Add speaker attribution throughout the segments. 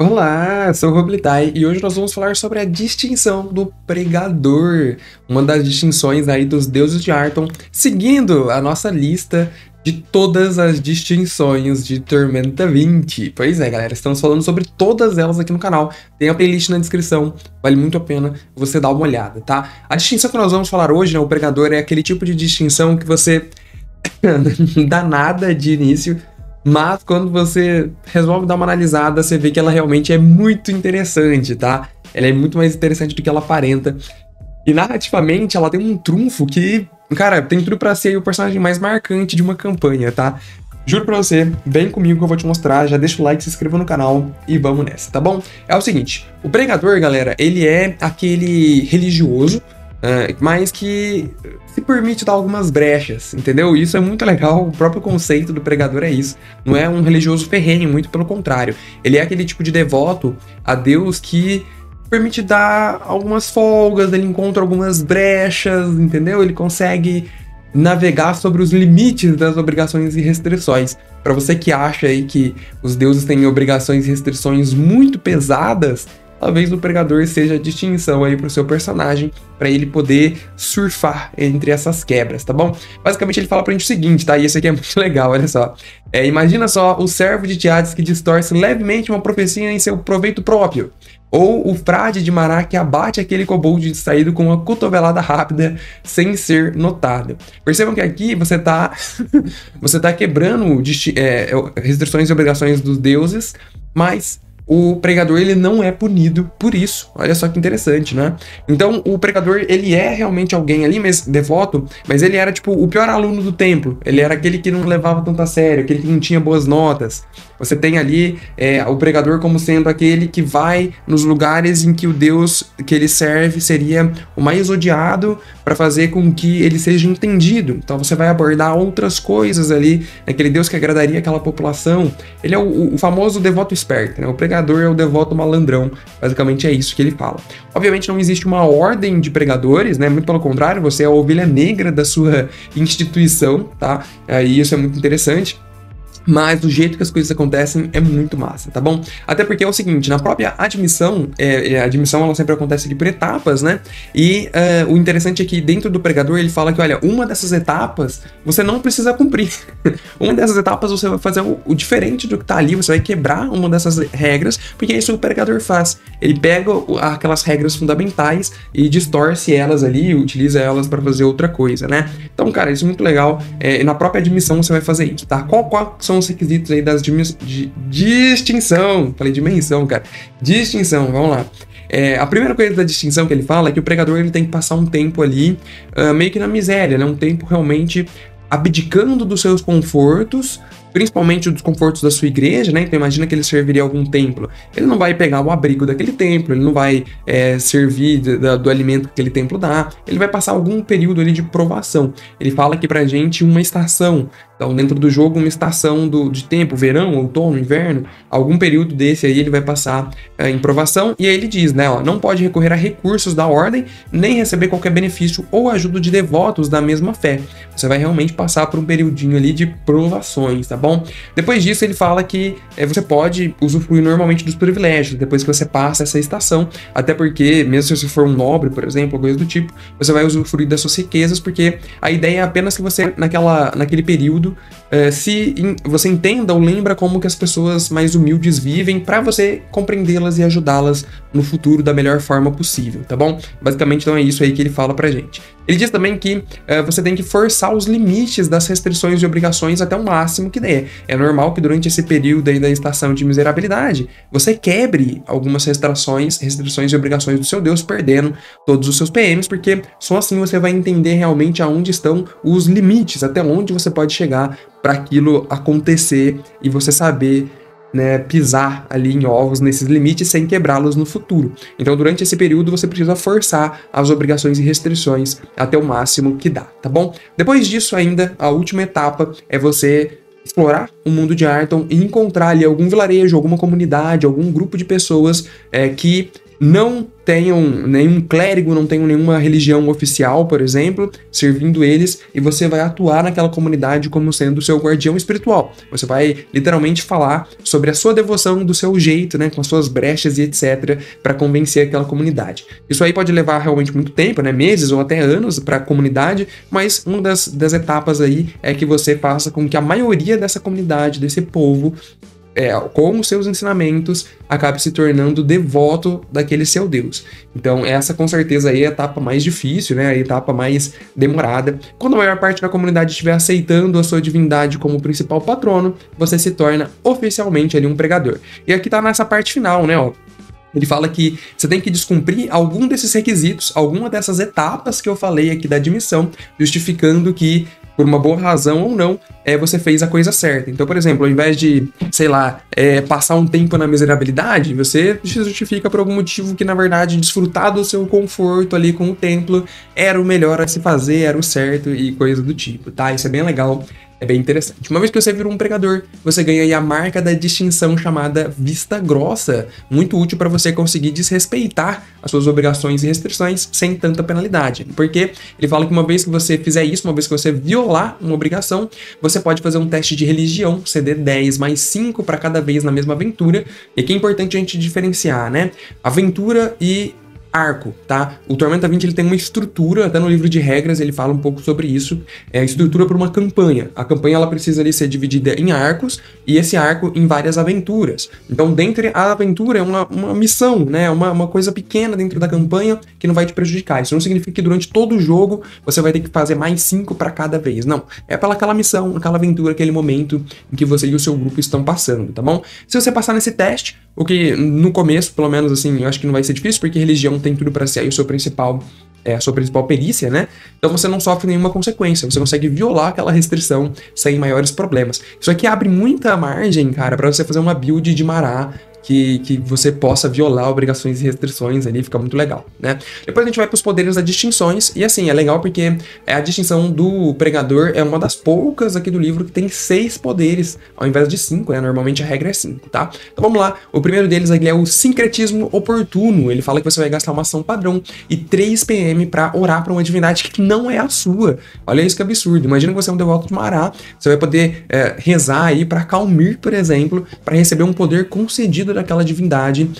Speaker 1: Olá, sou o Roblitai e hoje nós vamos falar sobre a distinção do pregador, uma das distinções aí dos deuses de Arton, seguindo a nossa lista de todas as distinções de Tormenta 20. Pois é, galera, estamos falando sobre todas elas aqui no canal, tem a playlist na descrição, vale muito a pena você dar uma olhada, tá? A distinção que nós vamos falar hoje, né, o pregador, é aquele tipo de distinção que você não dá nada de início, mas quando você resolve dar uma analisada, você vê que ela realmente é muito interessante, tá? Ela é muito mais interessante do que ela aparenta. E narrativamente, ela tem um trunfo que, cara, tem tudo pra ser o personagem mais marcante de uma campanha, tá? Juro pra você, vem comigo que eu vou te mostrar, já deixa o like, se inscreva no canal e vamos nessa, tá bom? É o seguinte, o pregador, galera, ele é aquele religioso, mas que se permite dar algumas brechas, entendeu? Isso é muito legal, o próprio conceito do pregador é isso. Não é um religioso ferrenho, muito pelo contrário. Ele é aquele tipo de devoto a Deus que permite dar algumas folgas, ele encontra algumas brechas, entendeu? Ele consegue navegar sobre os limites das obrigações e restrições. Para você que acha aí que os deuses têm obrigações e restrições muito pesadas, talvez o pregador seja a distinção aí pro seu personagem, para ele poder surfar entre essas quebras, tá bom? Basicamente ele fala pra gente o seguinte, tá? E esse aqui é muito legal, olha só. Imagina só o servo de Tiades que distorce levemente uma profecia em seu proveito próprio. Ou o frade de Mará que abate aquele kobold distraído com uma cotovelada rápida sem ser notado. Percebam que aqui você tá quebrando restrições e obrigações dos deuses, mas o pregador, ele não é punido por isso. Olha só que interessante, né? Então, o pregador, ele é realmente alguém ali, mas devoto, mas ele era, tipo, o pior aluno do templo. Ele era aquele que não levava tanto a sério, aquele que não tinha boas notas. Você tem ali o pregador como sendo aquele que vai nos lugares em que o deus que ele serve seria o mais odiado para fazer com que ele seja entendido. Então, você vai abordar outras coisas ali, aquele deus que agradaria aquela população. Ele é o famoso devoto esperto, né? O pregador é o devoto malandrão, basicamente é isso que ele fala. Obviamente não existe uma ordem de pregadores, né? Muito pelo contrário, você é a ovelha negra da sua instituição, tá? E isso é muito interessante. Mas do jeito que as coisas acontecem é muito massa, tá bom? Até porque é o seguinte, na própria admissão, a admissão ela sempre acontece ali por etapas, né? E o interessante é que dentro do pregador ele fala que, olha, uma dessas etapas você não precisa cumprir. Uma dessas etapas você vai fazer o diferente do que tá ali, você vai quebrar uma dessas regras, porque é isso que o pregador faz. Ele pega aquelas regras fundamentais e distorce elas ali, utiliza elas para fazer outra coisa, né? Então, cara, isso é muito legal. E na própria admissão você vai fazer isso, tá? Qual são os requisitos aí das distinção? Falei dimensão, cara. Distinção, vamos lá. A primeira coisa da distinção que ele fala é que o pregador ele tem que passar um tempo ali meio que na miséria, né? Um tempo realmente abdicando dos seus confortos, principalmente dos confortos da sua igreja, né? Então imagina que ele serviria algum templo. Ele não vai pegar o abrigo daquele templo, ele não vai servir do alimento que aquele templo dá, ele vai passar algum período ali de provação. Ele fala aqui pra gente uma estação. Então, dentro do jogo, uma estação de tempo, verão, outono, inverno, algum período desse aí ele vai passar em provação, e aí ele diz, né, ó, não pode recorrer a recursos da ordem, nem receber qualquer benefício ou ajuda de devotos da mesma fé. Você vai realmente passar por um periodinho ali de provações, tá bom? Depois disso, ele fala que você pode usufruir normalmente dos privilégios, depois que você passa essa estação, até porque, mesmo se você for um nobre, por exemplo, coisa do tipo, você vai usufruir das suas riquezas, porque a ideia é apenas que você, naquele período, você entenda ou lembra como que as pessoas mais humildes vivem para você compreendê-las e ajudá-las no futuro da melhor forma possível, tá bom? Basicamente, então é isso aí que ele fala pra gente. Ele diz também que você tem que forçar os limites das restrições e obrigações até o máximo que der. É normal que durante esse período aí da estação de miserabilidade, você quebre algumas restrições e obrigações do seu Deus, perdendo todos os seus PMs, porque só assim você vai entender realmente aonde estão os limites, até onde você pode chegar para aquilo acontecer e você saber, né, pisar ali em ovos nesses limites sem quebrá-los no futuro. Então, durante esse período, você precisa forçar as obrigações e restrições até o máximo que dá, tá bom? Depois disso ainda, a última etapa é você explorar o mundo de Arton e encontrar ali algum vilarejo, alguma comunidade, algum grupo de pessoas que não tenham nenhum clérigo, não tenham nenhuma religião oficial, por exemplo, servindo eles, e você vai atuar naquela comunidade como sendo o seu guardião espiritual. Você vai literalmente falar sobre a sua devoção do seu jeito, né, com as suas brechas e etc, para convencer aquela comunidade. Isso aí pode levar realmente muito tempo, né, meses ou até anos para a comunidade, mas uma das etapas aí é que você faça com que a maioria dessa comunidade, desse povo, com os seus ensinamentos, acabe se tornando devoto daquele seu Deus. Então essa com certeza aí é a etapa mais difícil, né? A etapa mais demorada. Quando a maior parte da comunidade estiver aceitando a sua divindade como principal patrono, você se torna oficialmente ali um pregador. E aqui tá nessa parte final, né? Ó. Ele fala que você tem que descumprir algum desses requisitos, alguma dessas etapas que eu falei aqui da admissão, justificando que, por uma boa razão ou não, você fez a coisa certa. Então, por exemplo, ao invés de, sei lá, passar um tempo na miserabilidade, você se justifica por algum motivo que, na verdade, desfrutar do seu conforto ali com o templo era o melhor a se fazer, era o certo e coisa do tipo, tá? Isso é bem legal. É bem interessante. Uma vez que você vira um pregador, você ganha aí a marca da distinção chamada Vista Grossa, muito útil para você conseguir desrespeitar as suas obrigações e restrições sem tanta penalidade. Porque ele fala que uma vez que você fizer isso, uma vez que você violar uma obrigação, você pode fazer um teste de religião, CD 10 mais 5 para cada vez na mesma aventura. E aqui é importante a gente diferenciar, né? Aventura e arco, tá? O Tormenta 20 ele tem uma estrutura, até no livro de regras ele fala um pouco sobre isso, a estrutura para uma campanha. A campanha ela precisa ali ser dividida em arcos, e esse arco em várias aventuras. Então, dentro a aventura é uma missão, né? Uma coisa pequena dentro da campanha que não vai te prejudicar. Isso não significa que durante todo o jogo você vai ter que fazer mais 5 para cada vez. Não. É pela aquela missão, aquela aventura, aquele momento em que você e o seu grupo estão passando, tá bom? Se você passar nesse teste, o que no começo, pelo menos assim, eu acho que não vai ser difícil, porque religião tem tudo para ser aí a sua principal perícia, né? Então você não sofre nenhuma consequência, você consegue violar aquela restrição sem maiores problemas. Isso aqui abre muita margem, cara, para você fazer uma build de Mará que você possa violar obrigações e restrições ali, fica muito legal, né? Depois a gente vai para os poderes das distinções, e assim, é legal porque a distinção do pregador é uma das poucas aqui do livro que tem 6 poderes, ao invés de 5, né? Normalmente a regra é 5, tá? Então vamos lá, o primeiro deles aqui é o sincretismo oportuno. Ele fala que você vai gastar uma ação padrão e 3 PM para orar para uma divindade que não é a sua. Olha isso que absurdo, imagina que você é um devoto de Mará, você vai poder rezar aí para Calmir, por exemplo, para receber um poder concedido daquela divindade,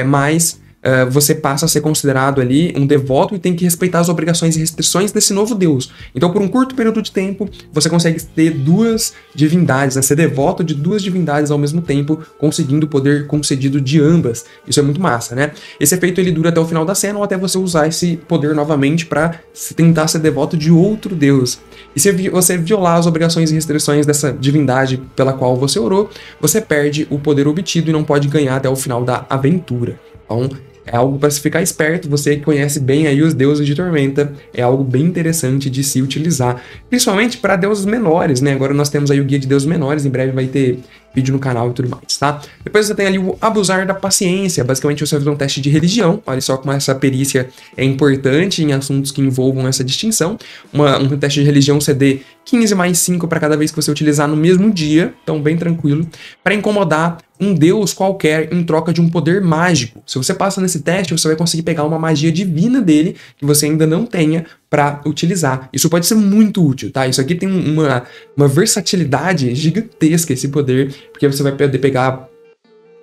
Speaker 1: mas você passa a ser considerado ali um devoto e tem que respeitar as obrigações e restrições desse novo deus. Então, por um curto período de tempo, você consegue ter 2 divindades, né? Ser devoto de 2 divindades ao mesmo tempo, conseguindo o poder concedido de ambas. Isso é muito massa, né? Esse efeito ele dura até o final da cena ou até você usar esse poder novamente para tentar ser devoto de outro deus. E se você violar as obrigações e restrições dessa divindade pela qual você orou, você perde o poder obtido e não pode ganhar até o final da aventura. Então, é algo para se ficar esperto, você que conhece bem aí os deuses de Tormenta, é algo bem interessante de se utilizar, principalmente para deuses menores, né? Agora nós temos aí o guia de deuses menores, em breve vai ter vídeo no canal e tudo mais, tá? Depois você tem ali o abusar da paciência, basicamente você vai fazer um teste de religião, olha só como essa perícia é importante em assuntos que envolvam essa distinção, um teste de religião CD 15 mais 5 para cada vez que você utilizar no mesmo dia, então bem tranquilo, para incomodar um deus qualquer em troca de um poder mágico. Se você passa nesse teste, você vai conseguir pegar uma magia divina dele que você ainda não tenha para utilizar. Isso pode ser muito útil, tá? Isso aqui tem uma versatilidade gigantesca, esse poder, porque você vai poder pegar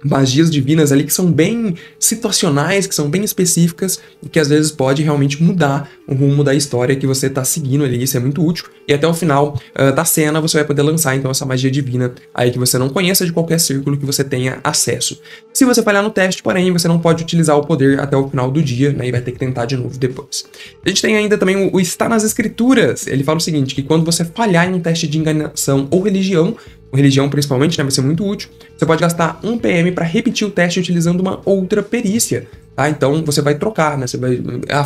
Speaker 1: magias divinas ali que são bem situacionais, que são bem específicas e que às vezes pode realmente mudar o rumo da história que você tá seguindo ali. Isso é muito útil. E até o final da cena você vai poder lançar então essa magia divina aí que você não conheça de qualquer círculo que você tenha acesso. Se você falhar no teste, porém, você não pode utilizar o poder até o final do dia, né? E vai ter que tentar de novo depois. A gente tem ainda também o Está nas Escrituras. Ele fala o seguinte, que quando você falhar em um teste de enganação ou religião principalmente, né, vai ser muito útil, você pode gastar 1 PM para repetir o teste utilizando uma outra perícia, tá? Então você vai trocar, né? Você vai,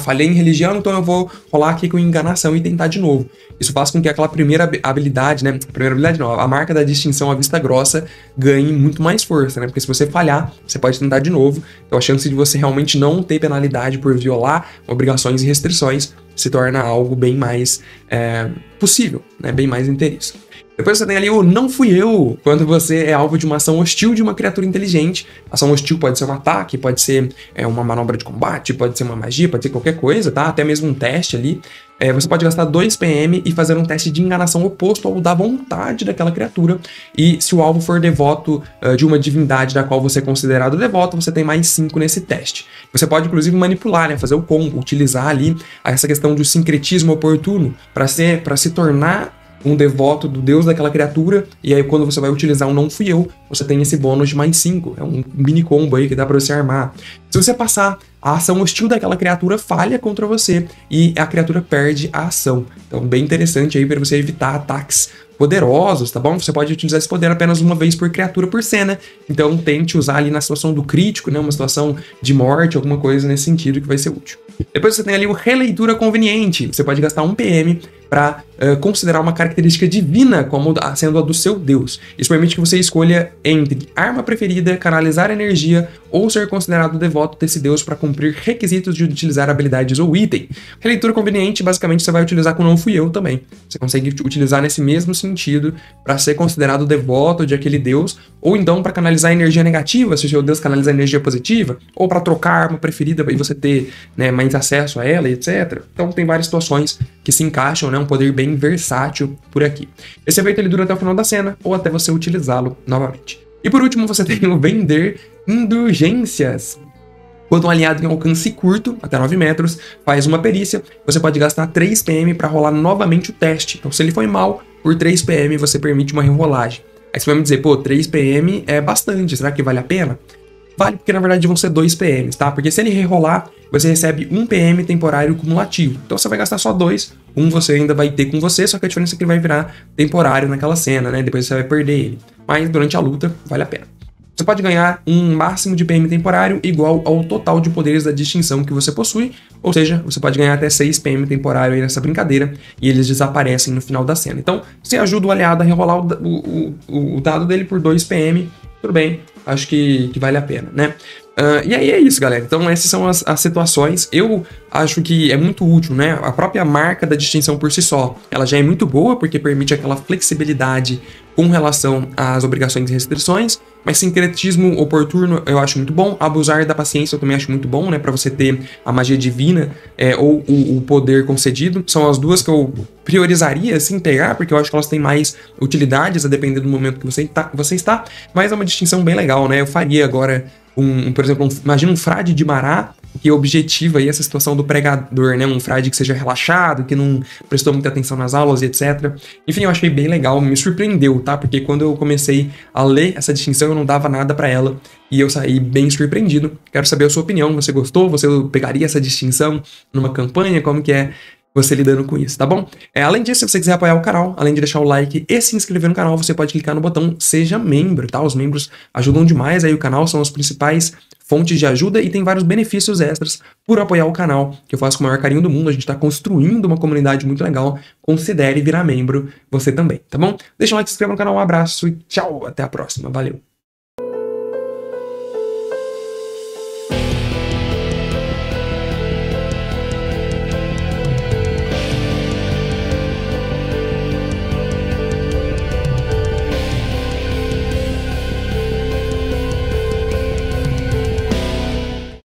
Speaker 1: falhei em religião, então eu vou rolar aqui com enganação e tentar de novo. Isso faz com que aquela primeira habilidade, né? A marca da distinção à vista grossa ganhe muito mais força, né? Porque se você falhar, você pode tentar de novo. Então a chance de você realmente não ter penalidade por violar obrigações e restrições se torna algo bem mais possível, né? Bem mais inteiriço. Depois você tem ali o não fui eu, quando você é alvo de uma ação hostil de uma criatura inteligente. Ação hostil pode ser um ataque, pode ser uma manobra de combate, pode ser uma magia, pode ser qualquer coisa, tá? Até mesmo um teste ali. Você pode gastar 2 PM e fazer um teste de enganação oposto ao da vontade daquela criatura. E se o alvo for devoto de uma divindade da qual você é considerado devoto, você tem mais 5 nesse teste. Você pode, inclusive, manipular, né? Fazer o combo, utilizar ali essa questão do sincretismo oportuno para se tornar um devoto do deus daquela criatura, e aí quando você vai utilizar um não fui eu, você tem esse bônus de mais 5, é um mini combo aí que dá pra você armar. Se você passar, a ação hostil daquela criatura falha contra você, e a criatura perde a ação. Então bem interessante aí para você evitar ataques poderosos, tá bom? Você pode utilizar esse poder apenas uma vez por criatura por cena, então tente usar ali na situação do crítico, né? Uma situação de morte, alguma coisa nesse sentido que vai ser útil. Depois você tem ali o releitura conveniente, você pode gastar 1 PM para considerar uma característica divina como sendo a do seu deus. Isso permite que você escolha entre arma preferida, canalizar energia ou ser considerado devoto desse deus para cumprir requisitos de utilizar habilidades ou item. Releitura conveniente, basicamente, você vai utilizar com não fui eu também. Você consegue utilizar nesse mesmo sentido para ser considerado devoto de aquele deus, ou então para canalizar energia negativa, se o seu deus canalizar energia positiva, ou para trocar a arma preferida e você ter, né, mais acesso a ela, etc. Então tem várias situações que se encaixam, né, um poder bem versátil por aqui. Esse efeito ele dura até o final da cena, ou até você utilizá-lo novamente. E por último, você tem o vender indulgências. Quando um aliado em alcance curto, até 9 metros, faz uma perícia, você pode gastar 3 PM para rolar novamente o teste. Então, se ele foi mal, por 3 PM você permite uma rerolagem. Aí você vai me dizer, pô, 3 PM é bastante, será que vale a pena? Vale porque na verdade vão ser 2 PMs, tá? Porque se ele rerolar, você recebe 1 PM temporário cumulativo. Então você vai gastar só 2, um você ainda vai ter com você, só que a diferença é que ele vai virar temporário naquela cena, né? Depois você vai perder ele. Mas durante a luta, vale a pena. Você pode ganhar um máximo de PM temporário igual ao total de poderes da distinção que você possui, ou seja, você pode ganhar até 6 PM temporário aí nessa brincadeira, e eles desaparecem no final da cena. Então, você ajuda o aliado a rerolar o dado dele por 2 PM, tudo bem, acho que vale a pena, né? E aí é isso, galera. Então essas são as situações. Eu acho que é muito útil, né? A própria marca da distinção por si só, ela já é muito boa, porque permite aquela flexibilidade com relação às obrigações e restrições, mas sincretismo oportuno eu acho muito bom. Abusar da paciência eu também acho muito bom, né? Pra você ter a magia divina ou o poder concedido. São as duas que eu priorizaria, assim, pegar, porque eu acho que elas têm mais utilidades a depender do momento que você está. Mas é uma distinção bem legal, né? Eu faria agora por exemplo, imagina um frade de Mará que objetiva aí essa situação do pregador, né? Um frade que seja relaxado, que não prestou muita atenção nas aulas e etc. Enfim, eu achei bem legal, me surpreendeu, tá? Porque quando eu comecei a ler essa distinção, eu não dava nada pra ela e eu saí bem surpreendido. Quero saber a sua opinião, você gostou? Você pegaria essa distinção numa campanha? Como que é você lidando com isso, tá bom? Além disso, se você quiser apoiar o canal, além de deixar o like e se inscrever no canal, você pode clicar no botão Seja Membro, tá? Os membros ajudam demais aí o canal, são as principais fontes de ajuda e tem vários benefícios extras por apoiar o canal, que eu faço com o maior carinho do mundo. A gente tá construindo uma comunidade muito legal. Considere virar membro você também, tá bom? Deixa um like, se inscreva no canal, um abraço e tchau, até a próxima, valeu!